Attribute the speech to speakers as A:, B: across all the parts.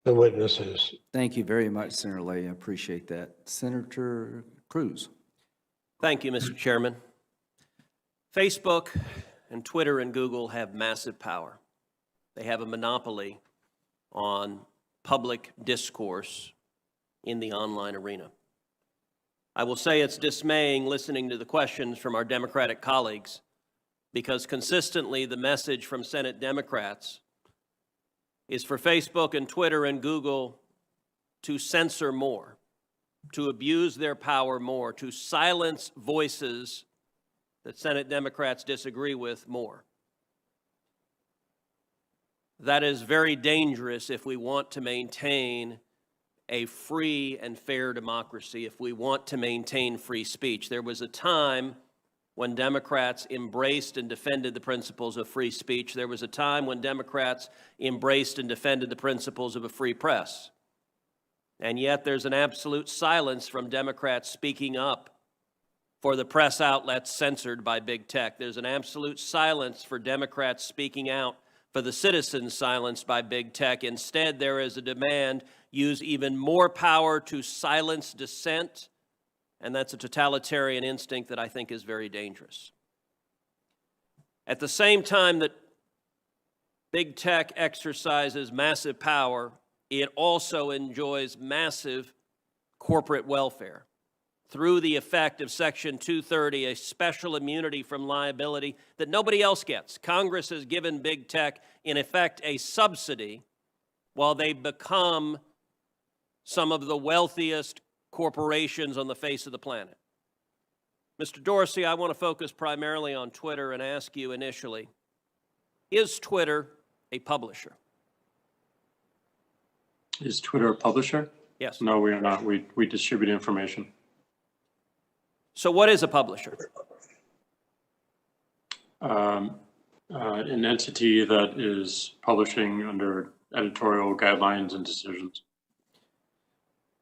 A: the witnesses.
B: Thank you very much, Senator Lay. I appreciate that. Senator Cruz.
C: Thank you, Mr. Chairman. Facebook and Twitter and Google have massive power. They have a monopoly on public discourse in the online arena. I will say it's dismaying listening to the questions from our Democratic colleagues, because consistently the message from Senate Democrats is for Facebook and Twitter and Google to censor more, to abuse their power more, to silence voices that Senate Democrats disagree with more. That is very dangerous if we want to maintain a free and fair democracy, if we want to maintain free speech. There was a time when Democrats embraced and defended the principles of free speech. There was a time when Democrats embraced and defended the principles of a free press. And yet there's an absolute silence from Democrats speaking up for the press outlets censored by big tech. There's an absolute silence for Democrats speaking out for the citizens silenced by big tech. Instead, there is a demand, use even more power to silence dissent, and that's a totalitarian instinct that I think is very dangerous. At the same time that big tech exercises massive power, it also enjoys massive corporate welfare through the effect of Section 230, a special immunity from liability that nobody else gets. Congress has given big tech, in effect, a subsidy while they become some of the wealthiest corporations on the face of the planet. Mr. Dorsey, I want to focus primarily on Twitter and ask you initially, is Twitter a publisher?
D: Is Twitter a publisher?
C: Yes.
D: No, we are not. We distribute information.
C: So what is a publisher?
D: An entity that is publishing under editorial guidelines and decisions.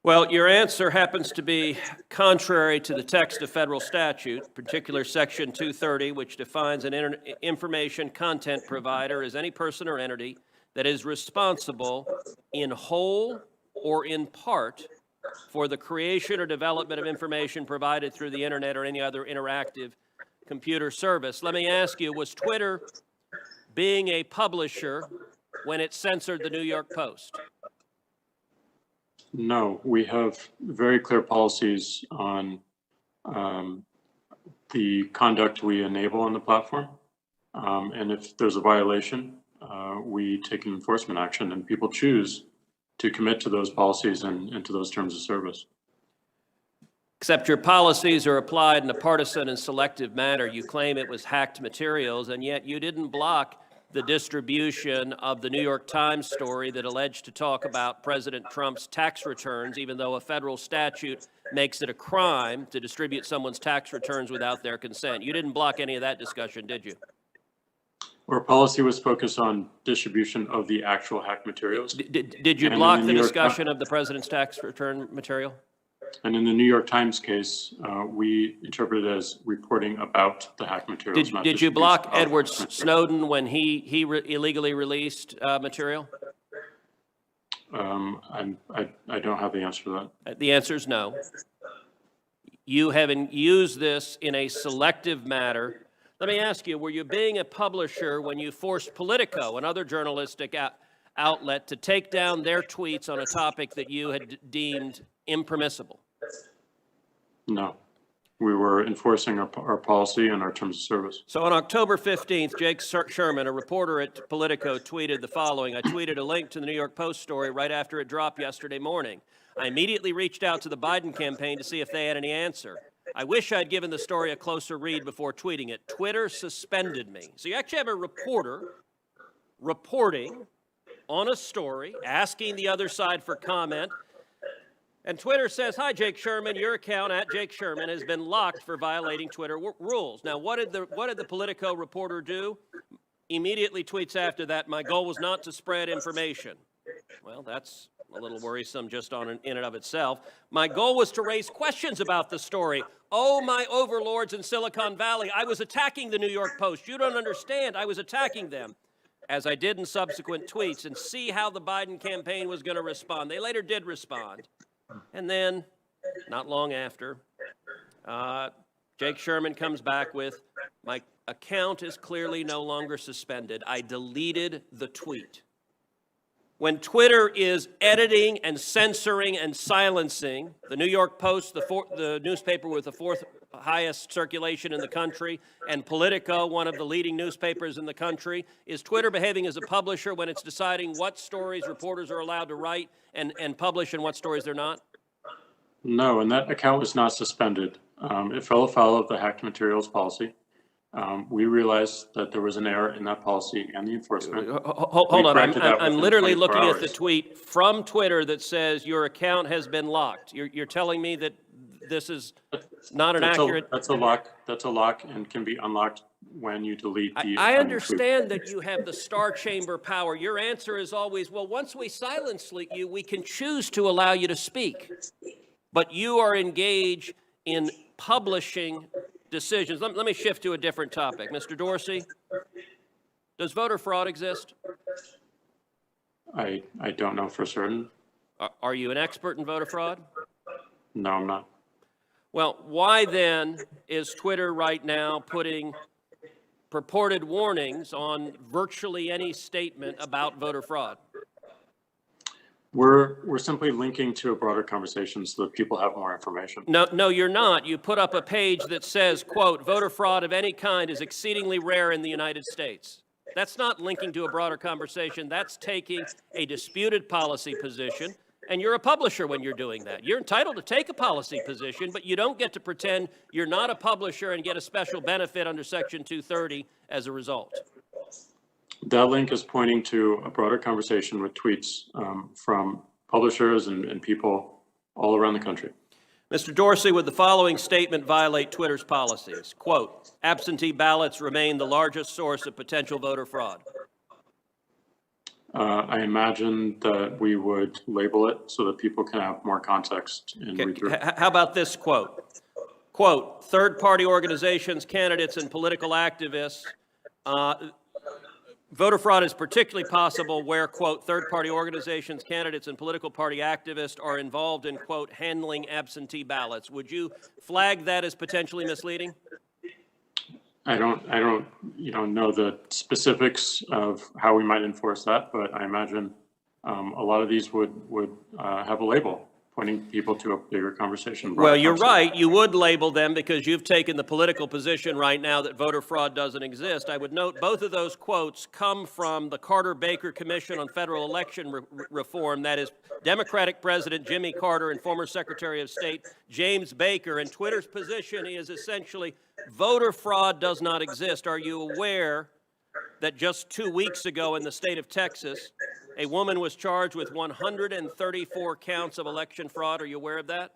C: Well, your answer happens to be contrary to the text of federal statute, particular Section 230, which defines an information content provider as any person or entity that is responsible in whole or in part for the creation or development of information provided through the internet or any other interactive computer service. Let me ask you, was Twitter being a publisher when it censored the New York Post?
D: No, we have very clear policies on the conduct we enable on the platform. And if there's a violation, we take an enforcement action, and people choose to commit to those policies and to those terms of service.
C: Except your policies are applied in a partisan and selective manner. You claim it was hacked materials, and yet you didn't block the distribution of the New York Times story that alleged to talk about President Trump's tax returns, even though a federal statute makes it a crime to distribute someone's tax returns without their consent. You didn't block any of that discussion, did you?
D: Our policy was focused on distribution of the actual hacked materials.
C: Did you block the discussion of the president's tax return material?
D: And in the New York Times case, we interpret it as reporting about the hacked materials.
C: Did you block Edward Snowden when he illegally released material?
D: I don't have the answer to that.
C: The answer is no. You haven't used this in a selective manner. Let me ask you, were you being a publisher when you forced Politico, another journalistic outlet, to take down their tweets on a topic that you had deemed impermissible?
D: No. We were enforcing our policy and our terms of service.
C: So on October 15th, Jake Sherman, a reporter at Politico, tweeted the following. I tweeted a link to the New York Post story right after it dropped yesterday morning. I immediately reached out to the Biden campaign to see if they had any answer. I wish I'd given the story a closer read before tweeting it. Twitter suspended me. So you actually have a reporter reporting on a story, asking the other side for comment. And Twitter says, hi, Jake Sherman, your account at Jake Sherman has been locked for violating Twitter rules. Now, what did the Politico reporter do? Immediately tweets after that, my goal was not to spread information. Well, that's a little worrisome just in and of itself. My goal was to raise questions about the story. Oh, my overlords in Silicon Valley, I was attacking the New York Post. You don't understand, I was attacking them. as I did in subsequent tweets, and see how the Biden campaign was going to respond. They later did respond. And then, not long after, Jake Sherman comes back with, my account is clearly no longer suspended. I deleted the tweet. When Twitter is editing and censoring and silencing, the New York Post, the newspaper with the fourth highest circulation in the country, and Politico, one of the leading newspapers in the country, is Twitter behaving as a publisher when it's deciding what stories reporters are allowed to write and publish and what stories they're not?
D: No, and that account was not suspended. It fell afoul of the hacked materials policy. We realized that there was an error in that policy and the enforcement.
C: Hold on, I'm literally
D: 24
C: looking at the
D: hours.
C: tweet from Twitter that says your account has been locked. You're telling me that this is not an accurate...
D: That's a lock and can be unlocked when you delete the...
C: I understand that you have the star chamber power. Your answer is always, well, once we silence you, we can choose to allow you to speak. But you are engaged in publishing decisions. Let me shift to a different topic. Mr. Dorsey, does voter fraud exist?
D: I don't know for certain.
C: Are you an expert in voter fraud?
D: No, I'm not.
C: Well, why then is Twitter right now putting purported warnings on virtually any statement about voter fraud?
D: We're simply linking to a broader conversation so that people have more information.
C: No, you're not. You put up a page that says, quote, voter fraud of any kind is exceedingly rare in the United States. That's not linking to a broader conversation. That's taking a disputed policy position, and you're a publisher when you're doing that. You're entitled to take a policy position, but you don't get to pretend you're not a publisher and get a special benefit under Section 230 as a result.
D: That link is pointing to a broader conversation with tweets from publishers and people all around the country.
C: Mr. Dorsey, would the following statement violate Twitter's policies? Quote, absentee ballots remain the largest source of potential voter fraud.
D: I imagine that we would label it so that people can have more context and read through.
C: How about this quote? Quote, third-party organizations, candidates, and political activists, voter fraud is particularly possible where, quote, third-party organizations, candidates, and political party activists are involved in, quote, handling absentee ballots. Would you flag that as potentially misleading?
D: I don't know the specifics of how we might enforce that, but I imagine a lot of these would have a label pointing people to a bigger conversation.
C: Well, you're right. You would label them because you've taken the political position right now that voter fraud doesn't exist. I would note both of those quotes come from the Carter-Baker Commission on Federal Election Reform. That is Democratic President Jimmy Carter and former Secretary of State James Baker. And Twitter's position is essentially voter fraud does not exist. Are you aware that just 2 weeks ago in the state of Texas, a woman was charged with 134 counts of election fraud? Are you aware of that?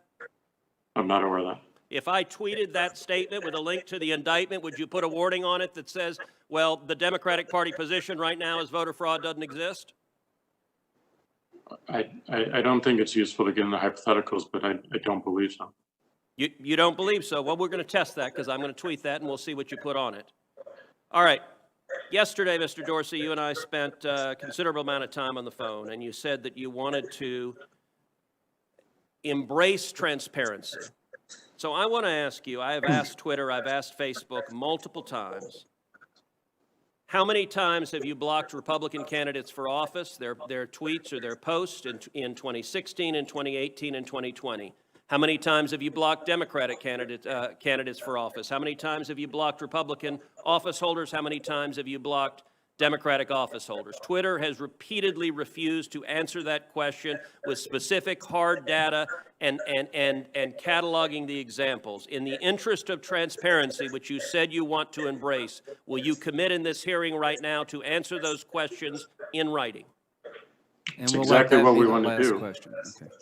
D: I'm not aware of that.
C: If I tweeted that statement with a link to the indictment, would you put a wording on it that says, well, the Democratic Party position right now is voter fraud doesn't exist?
D: I don't think it's useful to get into hypotheticals, but I don't believe so.
C: You don't believe so? Well, we're going to test that because I'm going to tweet that and we'll see what you put on it. All right. Yesterday, Mr. Dorsey, you and I spent a considerable amount of time on the phone, and you said that you wanted to embrace transparency. So I want to ask you, I have asked Twitter, I've asked Facebook multiple times, how many times have you blocked Republican candidates for office, their tweets or their posts in 2016, in 2018, and 2020? How many times have you blocked Democratic candidates for office? How many times have you blocked Republican office holders? How many times have you blocked Democratic office holders? Twitter has repeatedly refused to answer that question with specific hard data and cataloging the examples. In the interest of transparency, which you said you want to embrace, will you commit in this hearing right now to answer those questions in writing?
B: And
D: It's
B: we'll
D: exactly
B: let that
D: what
B: be
D: we
B: the
D: want to
B: last
D: do.
B: question. Okay.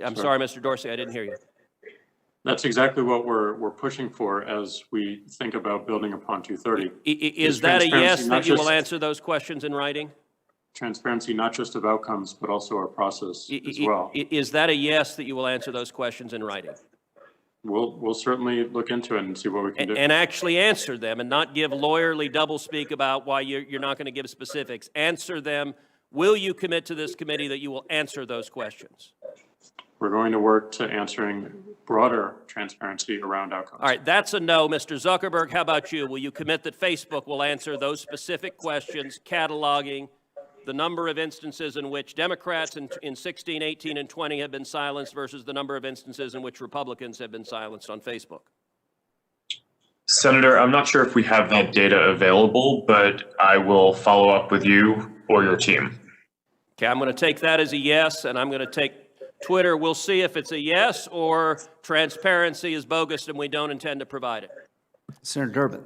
C: I'm sorry, Mr. Dorsey, I didn't hear you.
D: That's exactly what we're pushing for as we think about building upon 230.
C: Is that a yes
D: transparency,
C: that
D: not
C: you will
D: just-
C: answer those questions in writing?
D: Transparency, not just of outcomes, but also our process as well.
C: Is that a yes that you will answer those questions in writing?
D: We'll certainly look into it and see what we can do.
C: And actually answer them and not give lawyerly doublespeak about why you're not going to give specifics. Answer them. Will you commit to this committee that you will answer those questions?
D: We're going to work to answering broader transparency around outcomes.
C: All right, that's a no. Mr. Zuckerberg, how about you? Will you commit that Facebook will answer those specific questions, cataloging the number of instances in which Democrats in 16, 18, and 20 have been silenced versus the number of instances in which Republicans have been silenced on Facebook?
A: Senator, I'm not sure if we have that data available, but I will follow up with you or your team.
C: Okay, I'm going to take that as a yes, and I'm going to take Twitter. We'll see if it's a yes or transparency is bogus and we don't intend to provide it.
B: Senator Durbin.